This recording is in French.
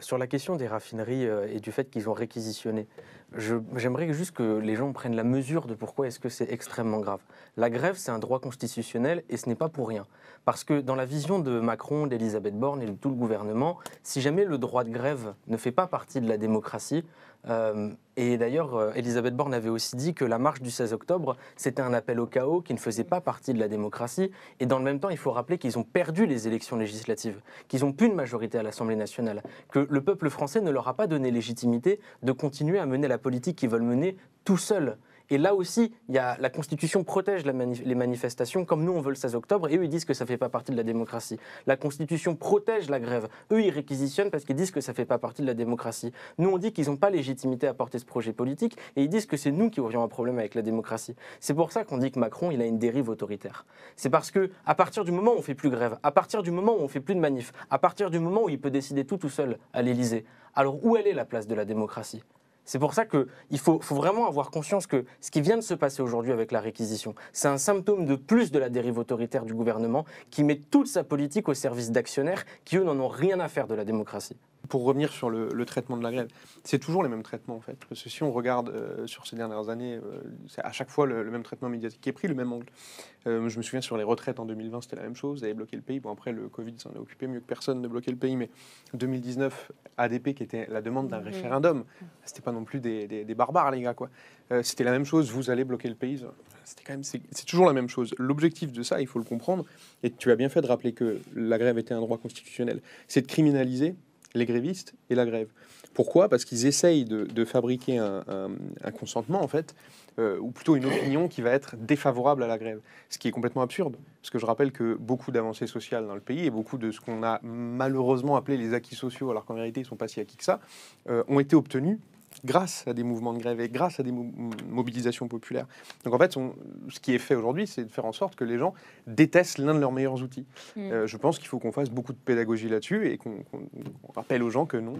Sur la question des raffineries et du fait qu'ils ont réquisitionné, j'aimerais juste que les gens prennent la mesure de pourquoi est-ce que c'est extrêmement grave. La grève, c'est un droit constitutionnel et ce n'est pas pour rien. Parce que dans la vision de Macron, d'Elisabeth Borne et de tout le gouvernement, si jamais le droit de grève ne fait pas partie de la démocratie, et d'ailleurs, Elisabeth Borne avait aussi dit que la marche du 16 octobre, c'était un appel au chaos qui ne faisait pas partie de la démocratie. Et dans le même temps, il faut rappeler qu'ils ont perdu les élections législatives, qu'ils n'ont plus de majorité à l'Assemblée nationale, que le peuple français ne leur a pas donné légitimité de continuer à mener la politique qu'ils veulent mener tout seuls. Et là aussi, la Constitution protège les manifestations, comme nous on veut le 16 octobre, et eux ils disent que ça ne fait pas partie de la démocratie. La Constitution protège la grève. Eux ils réquisitionnent parce qu'ils disent que ça ne fait pas partie de la démocratie. Nous on dit qu'ils n'ont pas légitimité à porter ce projet politique, et ils disent que c'est nous qui aurions un problème avec la démocratie. C'est pour ça qu'on dit que Macron il a une dérive autoritaire. C'est parce que à partir du moment où on ne fait plus grève, à partir du moment où on ne fait plus de manif, à partir du moment où il peut décider tout seul à l'Élysée, alors où elle est la place de la démocratie ? C'est pour ça qu'il faut vraiment avoir conscience que ce qui vient de se passer aujourd'hui avec la réquisition, c'est un symptôme de plus de la dérive autoritaire du gouvernement qui met toute sa politique au service d'actionnaires qui, eux, n'en ont rien à faire de la démocratie. Pour revenir sur le traitement de la grève, c'est toujours les mêmes traitements en fait. Parce que si on regarde sur ces dernières années, c'est à chaque fois le même traitement médiatique qui est pris, le même angle. Je me souviens sur les retraites en 2020, c'était la même chose, ils avaient bloqué le pays. Bon après le Covid s'en est occupé mieux que personne de bloquer le pays, mais 2019, ADP qui était la demande d'un référendum, c'était pas non plus des barbares les gars quoi. C'était la même chose, vous allez bloquer le pays. C'était quand même, c'est toujours la même chose. L'objectif de ça, il faut le comprendre, et tu as bien fait de rappeler que la grève était un droit constitutionnel, c'est de criminaliser les grévistes et la grève. Pourquoi ? Parce qu'ils essayent de fabriquer un consentement, en fait, ou plutôt une opinion qui va être défavorable à la grève. Ce qui est complètement absurde, parce que je rappelle que beaucoup d'avancées sociales dans le pays et beaucoup de ce qu'on a malheureusement appelé les acquis sociaux, alors qu'en réalité ils ne sont pas si acquis que ça, ont été obtenus grâce à des mouvements de grève et grâce à des mobilisations populaires. Donc en fait, ce qui est fait aujourd'hui, c'est de faire en sorte que les gens détestent l'un de leurs meilleurs outils. Je pense qu'il faut qu'on fasse beaucoup de pédagogie là-dessus et qu'on rappelle aux gens que non,